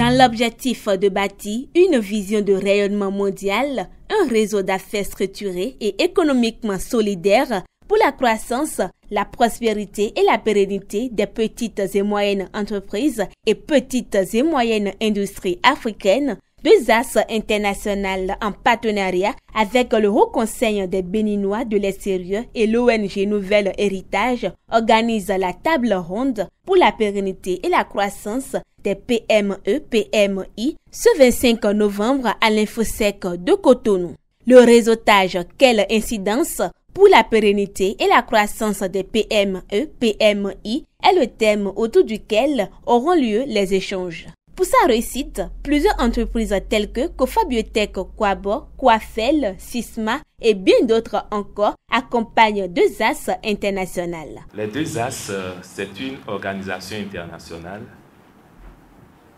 Dans l'objectif de bâtir une vision de rayonnement mondial, un réseau d'affaires structuré et économiquement solidaire pour la croissance, la prospérité et la pérennité des petites et moyennes entreprises et petites et moyennes industries africaines, 2AS International en partenariat avec le Haut Conseil des Béninois de l'extérieur et l'ONG Nouvel Héritage organise la table ronde pour la pérennité et la croissance des PME-PMI ce 25 novembre à l'Infosec de Cotonou. Le réseautage, quelle incidence pour la pérennité et la croissance des PME-PMI est le thème autour duquel auront lieu les échanges. Pour sa réussite, plusieurs entreprises telles que Cofabiotech, Quabo, Coafel, Sisma et bien d'autres encore accompagnent 2AS International. Les 2AS, c'est une organisation internationale.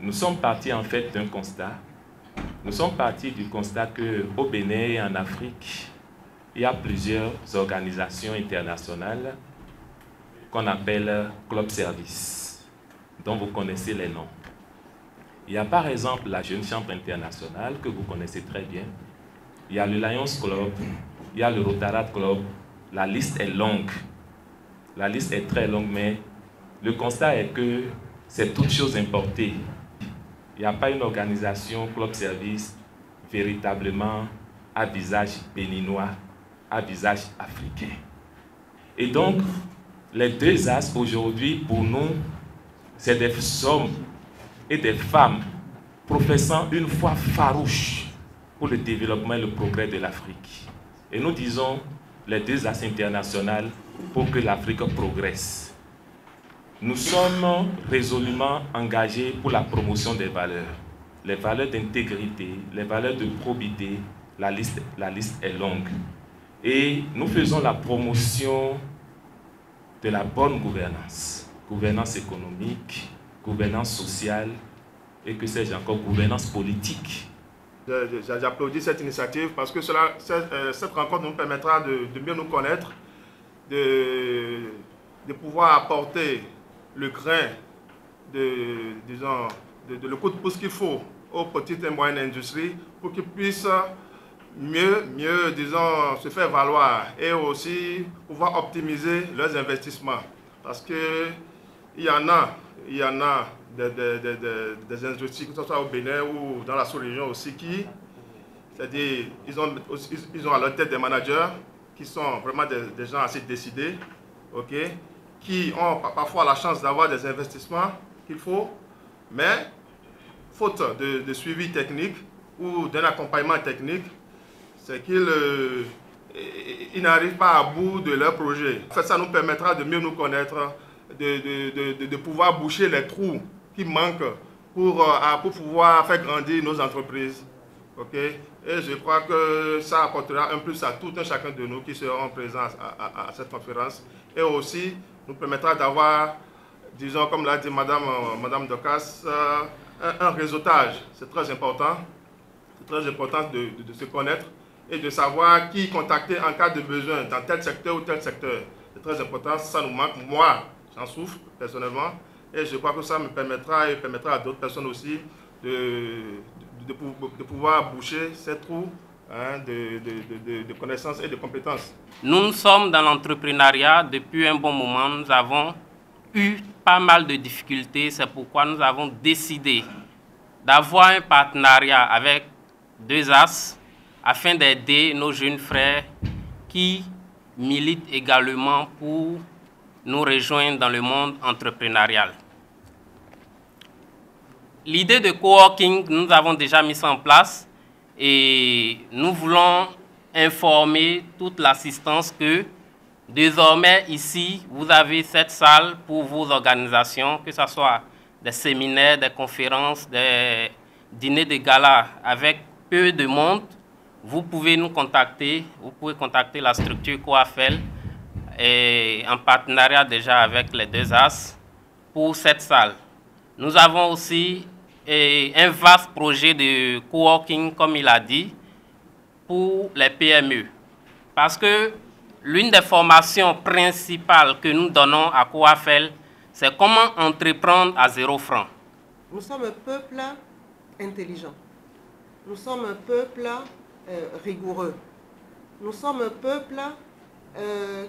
Nous sommes partis en fait d'un constat. Nous sommes partis du constat qu'au Bénin et en Afrique, il y a plusieurs organisations internationales qu'on appelle Club Service, dont vous connaissez les noms. Il y a par exemple la Jeune Chambre internationale que vous connaissez très bien. Il y a le Lions Club, il y a le Rotaract Club. La liste est longue. La liste est très longue, mais le constat est que c'est toute chose importée. Il n'y a pas une organisation Club Service véritablement à visage béninois, à visage africain. Et donc, les 2AS aujourd'hui, pour nous, c'est des hommes et des femmes professant une foi farouche pour le développement et le progrès de l'Afrique. Et nous disons les 2AS internationales pour que l'Afrique progresse. Nous sommes résolument engagés pour la promotion des valeurs. Les valeurs d'intégrité, les valeurs de probité, la liste est longue. Et nous faisons la promotion de la bonne gouvernance. Gouvernance économique, gouvernance sociale et que sais-je encore, gouvernance politique. J'applaudis cette initiative parce que cette rencontre nous permettra de mieux nous connaître, de pouvoir apporter le grain, le coup de pouce qu'il faut aux petites et moyennes industries pour qu'ils puissent mieux se faire valoir et aussi pouvoir optimiser leurs investissements. Parce qu'il y en a des industries, que ce soit au Bénin ou dans la sous-région aussi, c'est-à-dire, ils ont à leur tête des managers qui sont vraiment des gens assez décidés, okay, qui ont parfois la chance d'avoir des investissements qu'il faut, mais faute de suivi technique ou d'un accompagnement technique, c'est qu'ils n'arrivent pas à bout de leur projet. En fait, ça nous permettra de mieux nous connaître, de pouvoir boucher les trous qui manquent pour pouvoir faire grandir nos entreprises. Okay? Et je crois que ça apportera un plus à tout un chacun de nous qui seront présents à cette conférence et aussi nous permettra d'avoir, disons, comme l'a dit Madame Docas, un réseautage. C'est très important. C'est très important de se connaître et de savoir qui contacter en cas de besoin dans tel secteur ou tel secteur. C'est très important, ça nous manque. Moi, j'en souffre personnellement et je crois que ça me permettra et permettra à d'autres personnes aussi de pouvoir boucher ces trous de connaissances et de compétences. Nous sommes dans l'entrepreneuriat depuis un bon moment. Nous avons eu pas mal de difficultés. C'est pourquoi nous avons décidé d'avoir un partenariat avec 2AS afin d'aider nos jeunes frères qui militent également pour nous rejoindre dans le monde entrepreneurial. L'idée de coworking, nous avons déjà mis ça en place et nous voulons informer toute l'assistance que désormais ici, vous avez cette salle pour vos organisations, que ce soit des séminaires, des conférences, des dîners de gala avec peu de monde. Vous pouvez nous contacter, vous pouvez contacter la structure Coafel et en partenariat déjà avec les 2AS pour cette salle. Nous avons aussi un vaste projet de coworking, comme il a dit, pour les PME. Parce que l'une des formations principales que nous donnons à Coafel, c'est comment entreprendre à 0 francs. Nous sommes un peuple intelligent. Nous sommes un peuple rigoureux. Nous sommes un peuple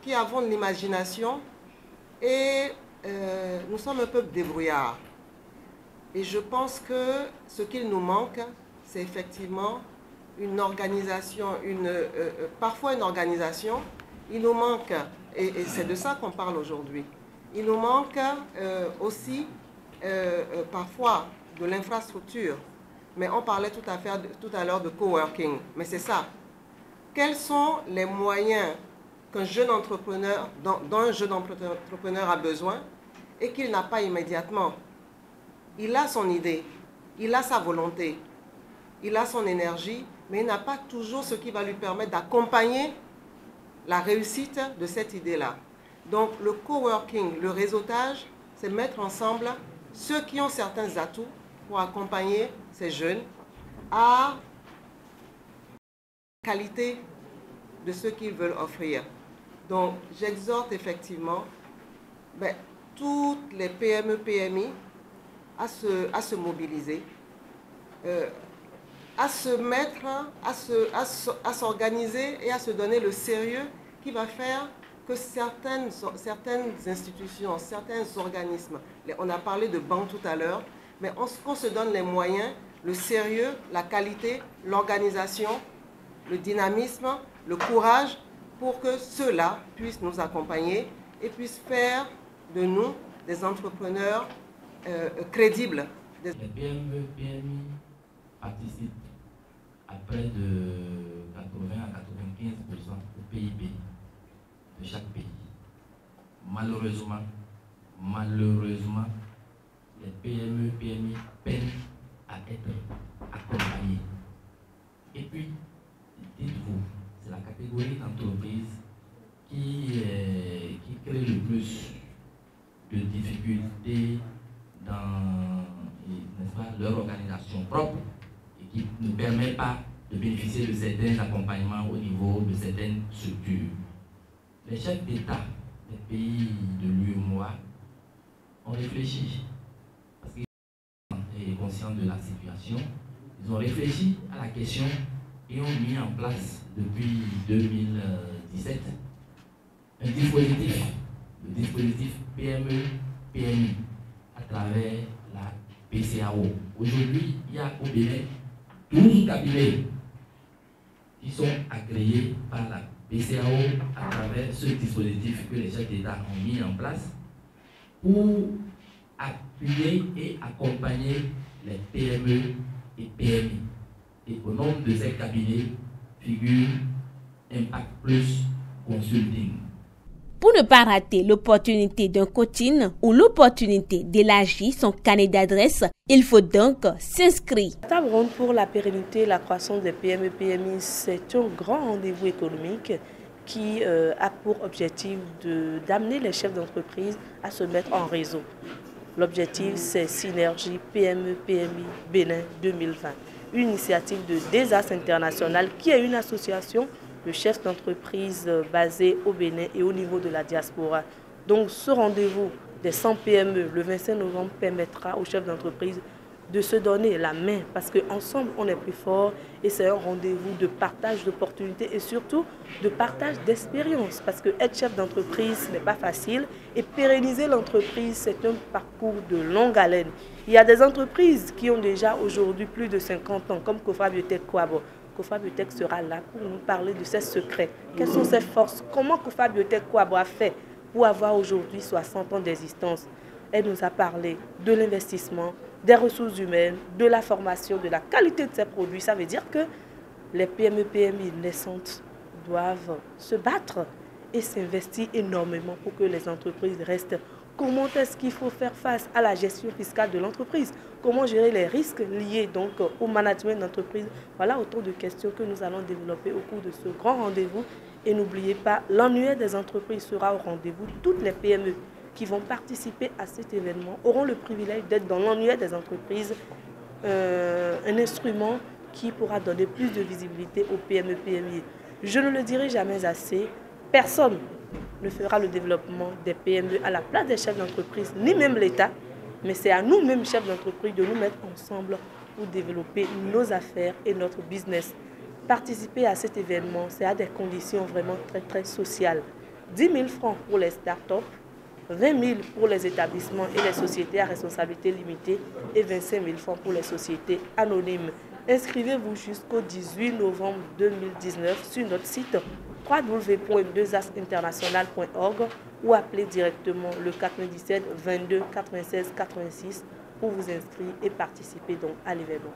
qui avons de l'imagination et nous sommes un peuple débrouillard. Et je pense que ce qu'il nous manque, c'est effectivement une organisation, parfois une organisation. Il nous manque, et c'est de ça qu'on parle aujourd'hui, il nous manque aussi parfois de l'infrastructure. Mais on parlait tout à l'heure de coworking. Mais c'est ça. Quels sont les moyens qu'un jeune entrepreneur, dont un jeune entrepreneur a besoin et qu'il n'a pas immédiatement? Il a son idée, il a sa volonté, il a son énergie, mais il n'a pas toujours ce qui va lui permettre d'accompagner la réussite de cette idée-là. Donc le coworking, le réseautage, c'est mettre ensemble ceux qui ont certains atouts pour accompagner ces jeunes à la qualité de ce qu'ils veulent offrir. Donc j'exhorte effectivement toutes les PME, PMI à se mobiliser, à se mettre, à s'organiser et à se donner le sérieux qui va faire que certaines institutions, certains organismes, on a parlé de banques tout à l'heure, mais qu'on se donne les moyens, le sérieux, la qualité, l'organisation, le dynamisme, le courage pour que ceux-là puissent nous accompagner et puissent faire de nous des entrepreneurs crédibles. Les PME, PMI participent à près de 80 à 95% au PIB de chaque pays. Malheureusement, les PME, PMI peinent à être accompagnés. Et puis, dites-vous, c'est la catégorie d'entreprises qui crée le plus de difficultés dans leur organisation propre et qui ne permet pas de bénéficier de certains accompagnements au niveau de certaines structures. Les chefs d'État des pays de l'UEMOA ont réfléchi, parce qu'ils sont conscients de la situation, ils ont réfléchi à la question et ont mis en place depuis 2017 un dispositif, le dispositif PME-PMI à travers la PCAO. Aujourd'hui, il y a au Bénin 12 cabinets qui sont agréés par la PCAO à travers ce dispositif que les chefs d'État ont mis en place pour appuyer et accompagner les PME et PMI. Et au nombre de ces cabinets figure Impact Plus Consulting. Pour ne pas rater l'opportunité d'un coaching ou l'opportunité d'élargir son carnet d'adresses, il faut donc s'inscrire. La table ronde pour la pérennité et la croissance des PME PMI, c'est un grand rendez-vous économique qui a pour objectif d'amener les chefs d'entreprise à se mettre en réseau. L'objectif, c'est Synergie PME PMI Bénin 2020, une initiative de DESAS International qui est une association de chefs d'entreprise basés au Bénin et au niveau de la diaspora. Donc ce rendez-vous des 100 PME le 25 novembre permettra aux chefs d'entreprise de se donner la main parce qu'ensemble on est plus fort et c'est un rendez-vous de partage d'opportunités et surtout de partage d'expérience parce que être chef d'entreprise n'est pas facile et pérenniser l'entreprise c'est un parcours de longue haleine. Il y a des entreprises qui ont déjà aujourd'hui plus de 50 ans comme Kofa Biotech Kouabo. Kofa Biotech sera là pour nous parler de ses secrets. Quelles sont ses forces? Comment Kofa Biotech Kouabo a fait pour avoir aujourd'hui 60 ans d'existence? Elle nous a parlé de l'investissement, des ressources humaines, de la formation, de la qualité de ses produits. Ça veut dire que les PME, PMI naissantes doivent se battre et s'investir énormément pour que les entreprises restent. Comment est-ce qu'il faut faire face à la gestion fiscale de l'entreprise? Comment gérer les risques liés donc au management d'entreprise? Voilà autant de questions que nous allons développer au cours de ce grand rendez-vous. Et n'oubliez pas, l'annuaire des entreprises sera au rendez-vous. Toutes les PME qui vont participer à cet événement auront le privilège d'être dans l'annuaire des entreprises, un instrument qui pourra donner plus de visibilité aux PME PMI. Je ne le dirai jamais assez, personne ne fera le développement des PME à la place des chefs d'entreprise, ni même l'État. Mais c'est à nous-mêmes, chefs d'entreprise, de nous mettre ensemble pour développer nos affaires et notre business. Participer à cet événement, c'est à des conditions vraiment très, très sociales. 10 000 francs pour les startups, 20 000 pour les établissements et les sociétés à responsabilité limitée et 25 000 francs pour les sociétés anonymes. Inscrivez-vous jusqu'au 18 novembre 2019 sur notre site www.2asinternational.org ou appelez directement le 97 22 96 86 pour vous inscrire et participer donc à l'événement.